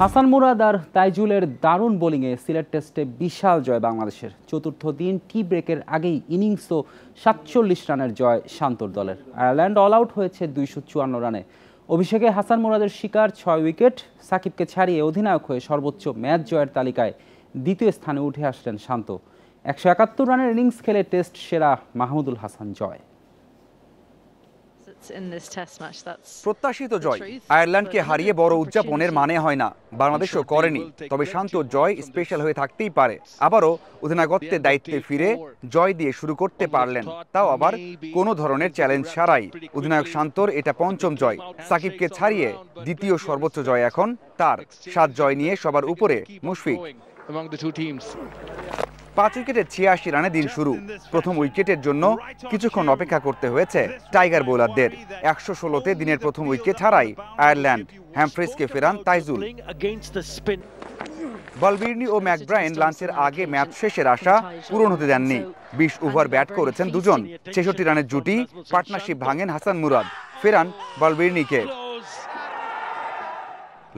হাসান মুরাদ আর তাইজুলের দারুণ বোলিংয়ে সিলেট টেস্টে বিশাল জয় বাংলাদেশের। চতুর্থ দিন টি ব্রেকের আগেই ইনিংসও ৪৭ রানের জয় শান্তর দলের। আয়ারল্যান্ড অল আউট হয়েছে ২৫৪ রানে। অভিষেকে হাসান মুরাদের শিকার ৬ উইকেট। সাকিবকে ছাড়িয়ে অধিনায়ক হয়ে সর্বোচ্চ ম্যাচ জয়ের তালিকায় দ্বিতীয় স্থানে উঠে আসলেন শান্ত। ১৭১ রানের ইনিংস খেলে টেস্ট সেরা মাহমুদুল হাসান জয়। প্রত্যাশিত জয়। আয়ারল্যান্ডকে হারিয়ে বড় উদযাপনের মানে হয় না, বাংলাদেশও করেনি। তবে শান্ত জয় স্পেশাল হয়ে থাকতেই পারে। আবারও অধিনায়কত্বের দায়িত্বে ফিরে জয় দিয়ে শুরু করতে পারলেন, তাও আবার কোনো ধরনের চ্যালেঞ্জ ছাড়াই। অধিনায়ক শান্তর এটা পঞ্চম জয়। সাকিবকে ছাড়িয়ে দ্বিতীয় সর্বোচ্চ জয় এখন তার। ৭ জয় নিয়ে সবার উপরে মুশফিক। ৫ উইকেটে ৮৬ রানে দিন শুরু। প্রথম উইকেটের জন্য কিছুক্ষণ অপেক্ষা করতে হয়েছে টাইগার বোলারদের। ১১৬তে দিনের প্রথম উইকেট হারায় আয়ারল্যান্ড। হ্যামফ্রিজকে ফেরান তাইজুল। বালবির্নি ও ম্যাকব্রায়েন লাঞ্চের আগে ম্যাচ শেষের আশা পূরণ হতে দেননি। ২০ ওভার ব্যাট করেছেন দুজন। ৬৬ রানের জুটি পার্টনারশিপ ভাঙেন হাসান মুরাদ, ফেরান বালবির্নিকে।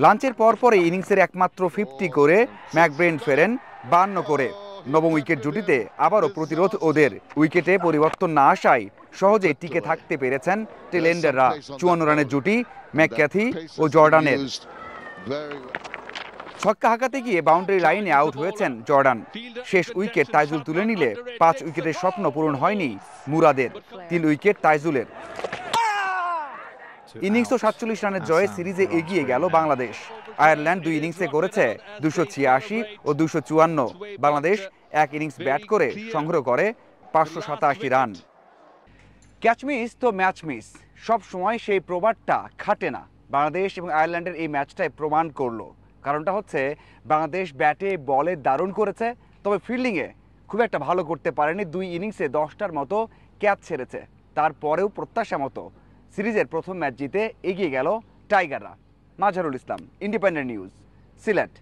লাঞ্চের পরপরই ইনিংসের একমাত্র 50 করে ম্যাকব্রায়েন ফেরেন ৫২ করে। নবম উইকেট জুটিতে আবারও প্রতিরোধ ওদের। উইকেটে পরিবর্তন না আসায় সহজে টিকে থাকতে পেরেছেন টেলেন্ডাররা। ৫৪ রানের জুটি ম্যাকক্যাথি ও জর্ডানের। ছক্কা হাঁকাতে গিয়ে বাউন্ডারি লাইনে আউট হয়েছেন জর্ডান। শেষ উইকেট তাইজুল তুলে নিলে ৫ উইকেটের স্বপ্ন পূরণ হয়নি মুরাদের। ৩ উইকেট তাইজুলের। ইনিংসও ৪৭ রানের জয়ে সিরিজে এগিয়ে গেল বাংলাদেশ। আয়ারল্যান্ড ২ ইনিংসে করেছে ২৮৬ ও ২৫৪। বাংলাদেশ এক ইনিংস ব্যাট করে সংগ্রহ করে ৫৮৭ রান। ক্যাচ মিস তো ম্যাচ মিস, সব সময় সেই প্রবাদটা খাটে না। বাংলাদেশ এবং আয়ারল্যান্ডের এই ম্যাচটাই প্রমাণ করলো। কারণটা হচ্ছে বাংলাদেশ ব্যাটে বলে দারুণ করেছে, তবে ফিল্ডিংয়ে খুব একটা ভালো করতে পারেনি। ২ ইনিংসে ১০টার মতো ক্যাচ ছেড়েছে। তারপরেও প্রত্যাশা মতো সিরিজের প্রথম ম্যাচ জিতে এগিয়ে গেল টাইগাররা। Mazharul Islam, independent news, Sylhet.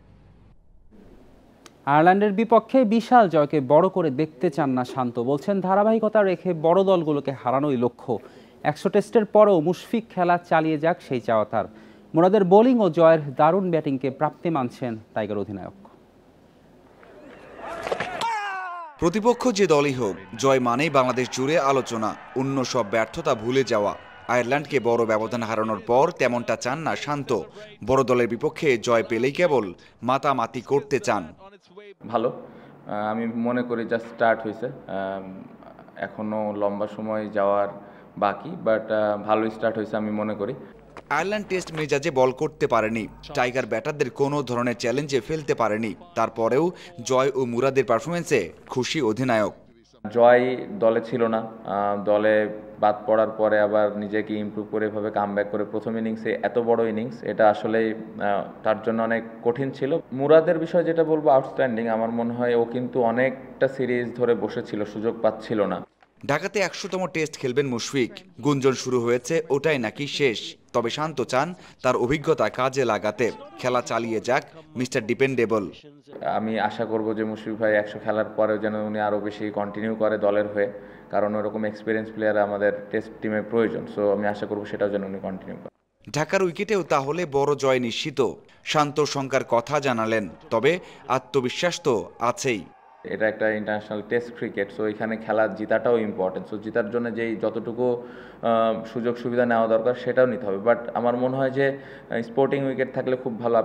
আয়ারল্যান্ডের বিপক্ষে বিশাল জয়কে বড় করে দেখতে চান না শান্ত। বলছেন ধারাবাহিকতা রেখে বড় দলগুলোকে হারানোই লক্ষ্য। ১০০ টেস্টের পরেও মুশফিক খেলা চালিয়ে যাক সেই চাওয়া তার। মুরাদের বোলিং ও জয়ের দারুণ ব্যাটিংকে প্রাপ্তি মানছেন টাইগার অধিনায়ক। প্রতিপক্ষ যে দলই হোক, জয় মানেই বাংলাদেশ জুড়ে আলোচনা, অন্য সব ব্যর্থতা ভুলে যাওয়া। আয়ারল্যান্ডকে বড় ব্যবধান হারানোর পর তেমনটা চান না শান্ত। বড় দলের বিপক্ষে জয় পেলেই কেবল মাতামাতি করতে চান। ভালো, আমি মনে করি জাস্ট স্টার্ট হয়েছে, এখনো লম্বা সময় যাওয়ার বাকি, বাট ভালো স্টার্ট হয়েছে আমি মনে করি। আয়ারল্যান্ড টেস্ট মেজাজে বল করতে পারেনি। টাইগার ব্যাটারদের কোনো ধরনের চ্যালেঞ্জে ফেলতে পারেনি। তারপরেও জয় ও মুরাদের পারফরমেন্সে খুশি অধিনায়ক। জয় দলে ছিল না, দলে বাদ পড়ার পরে আবার নিজেকে ইমপ্রুভ করে এভাবে কামব্যাক করে প্রথম ইনিংসে এত বড় ইনিংস, এটা আসলে তার জন্য অনেক কঠিন ছিল। মুরাদের বিষয় যেটা বলবো, আউটস্ট্যান্ডিং। আমার মনে হয় ও কিন্তু অনেকটা সিরিজ ধরে বসেছিল, সুযোগ পাচ্ছিল না। ঢাকাতে ১০০তম টেস্ট খেলবেন মুশফিক। গুঞ্জন শুরু হয়েছে ওটাই নাকি শেষ। তবে শান্ত চান তার অভিজ্ঞতা কাজে লাগাতে। খেলা চালিয়ে যাক মিস্টার ডিপেন্ডেবল। আমি আশা করব যে মুশফিক ভাই ১০০ খেলার পরেও যেন উনি আরও বেশি কন্টিনিউ করে দলের হয়ে, কারণ ওরকম এক্সপিরিয়েন্স প্লেয়ার আমাদের টেস্ট টিমে প্রয়োজন। সো আমি আশা করব সেটাও যেন উনি কন্টিনিউ করেন। ঢাকার উইকেটেও তাহলে বড় জয় নিশ্চিত। শান্ত শঙ্কার কথা জানালেন, তবে আত্মবিশ্বাস তো আছেই। এটা একটা ইন্টারন্যাশনাল টেস্ট ক্রিকেট, সো এখানে খেলা জিতাটাও ইম্পর্টেন্ট। সো জিতার জন্য যেই যতটুকু সুযোগ সুবিধা নেওয়া দরকার সেটাও নিতে হবে। বাট আমার মনে হয় যে স্পোর্টিং উইকেট থাকলে খুব ভালো।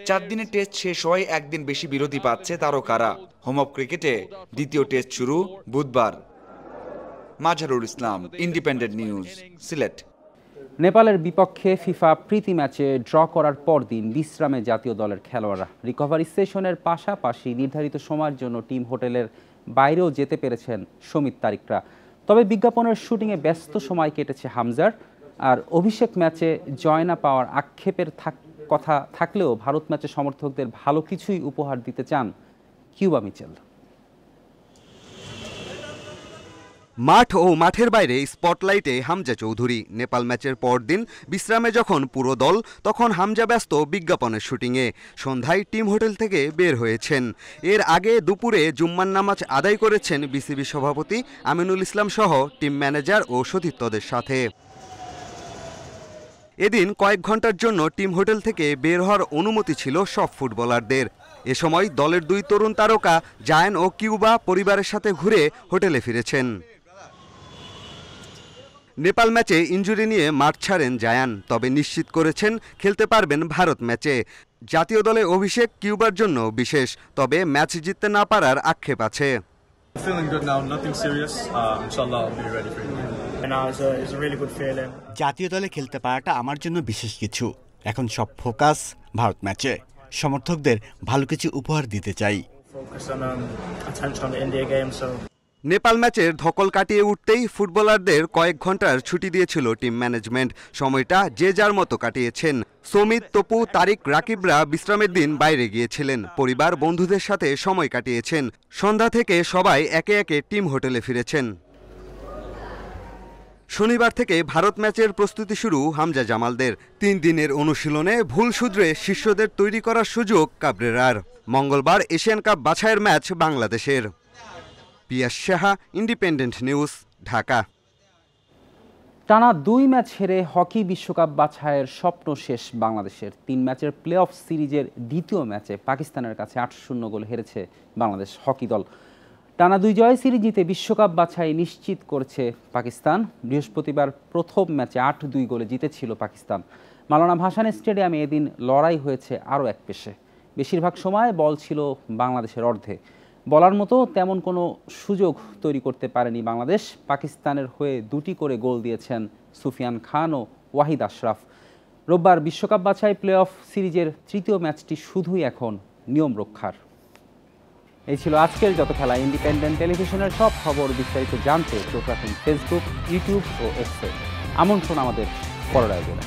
৪ দিনের টেস্ট শেষ হয় একদিন বেশি বিরতি পাচ্ছে তারকারা। হোম অফ ক্রিকেটে দ্বিতীয় টেস্ট শুরু বুধবার। Mazharul Islam, independent news, Sylhet. নেপালের বিপক্ষে ফিফা প্রীতি ম্যাচে ড্র করার পর দিন বিশ্রামে জাতীয় দলের খেলোয়াড়রা। রিকভারি সেশনের পাশাপাশি নির্ধারিত সময়ের জন্য টিম হোটেলের বাইরেও যেতে পেরেছেন শমিত তারিকরা। তবে বিজ্ঞাপনের শুটিংয়ে ব্যস্ত সময় কেটেছে হামজার। আর অভিষেক ম্যাচে জয় না পাওয়ার আক্ষেপের কথা থাকলেও ভারত ম্যাচে সমর্থকদের ভালো কিছুই উপহার দিতে চান কিউবা মিচেল। মাঠ ও মাঠের বাইরে স্পটলাইটে হামজা চৌধুরী। নেপাল ম্যাচের পরদিন বিশ্রামে যখন পুরো দল, তখন হামজা ব্যস্ত বিজ্ঞাপনের শুটিংয়ে। সন্ধ্যায় টিম হোটেল থেকে বের হয়েছেন। এর আগে দুপুরে জুম্মার নামাজ আদায় করেছেন বিসিবি সভাপতি আমিনুল ইসলাম সহ টিম ম্যানেজার ও সতীর্থদের সাথে। এদিন কয়েক ঘন্টার জন্য টিম হোটেল থেকে বের হওয়ার অনুমতি ছিল সব ফুটবলারদের। এ সময় দলের দুই তরুণ তারকা জায়ান ও কিউবা পরিবারের সাথে ঘুরে হোটেলে ফিরেছেন। নেপাল ম্যাচে ইনজুরি নিয়ে মাঠ ছাড়েন জায়ান, তবে নিশ্চিত করেছেন খেলতে পারবেন ভারত ম্যাচে। জাতীয় দলে অভিষেক কিউবার জন্য বিশেষ, তবে ম্যাচ জিততে না পারার আক্ষেপ আছে। জাতীয় দলে খেলতে পারাটা আমার জন্য বিশেষ কিছু। এখন সব ফোকাস ভারত ম্যাচে। সমর্থকদের ভালো কিছু উপহার দিতে চাই। নেপাল ম্যাচের ধকল কাটিয়ে উঠতেই ফুটবলারদের কয়েক ঘন্টার ছুটি দিয়েছিল টিম ম্যানেজমেন্ট। সময়টা যে যার মতো কাটিয়েছেন। সমিত, তপু, তারিক, রাকিবরা বিশ্রামের দিন বাইরে গিয়েছিলেন। পরিবার বন্ধুদের সাথে সময় কাটিয়েছেন। সন্ধ্যা থেকে সবাই একে একে টিম হোটেলে ফিরেছেন। শনিবার থেকে ভারত ম্যাচের প্রস্তুতি শুরু হামজা জামালদের। 3 দিনের অনুশীলনে ভুল শুধরে শিষ্যদের তৈরি করার সুযোগ কাবরেরার। মঙ্গলবার এশিয়ান কাপ বাছাইয়ের ম্যাচ বাংলাদেশের। পিয়াস সাহা, ইন্ডিপেন্ডেন্ট নিউজ, ঢাকা। টানা 2 ম্যাচ হেরে হকি বিশ্বকাপ বাছাইয়ের স্বপ্ন শেষ বাংলাদেশের। 3 ম্যাচের প্লে অফ সিরিজের দ্বিতীয় ম্যাচে পাকিস্তানের কাছে 8-0 গোলে হেরেছে বাংলাদেশ হকি দল। টানা 2 জয় সিরিজ জিতে বিশ্বকাপ বাছাই নিশ্চিত করেছে পাকিস্তান। বৃহস্পতিবার প্রথম ম্যাচে 8-2 গোলে জিতেছিল পাকিস্তান। মাওলানা ভাসানী স্টেডিয়ামে এদিন লড়াই হয়েছে আরও এক পেশে। বেশিরভাগ সময় বল ছিল বাংলাদেশের অর্ধে। বলার মতো তেমন কোনো সুযোগ তৈরি করতে পারেনি বাংলাদেশ। পাকিস্তানের হয়ে 2টি করে গোল দিয়েছেন সুফিয়ান খান ও ওয়াহিদ আশরাফ। রোববার বিশ্বকাপ বাছাই প্লে অফ সিরিজের তৃতীয় ম্যাচটি শুধুই এখন নিয়ম রক্ষার। এই ছিল আজকের যত খেলা। ইন্ডিপেন্ডেন্ট টেলিভিশনের সব খবর বিস্তারিত জানতে চোখ রাখুন ফেসবুক, ইউটিউব ও এক্সে। আমন্ত্রণ আমাদের পরের আয়োজনে।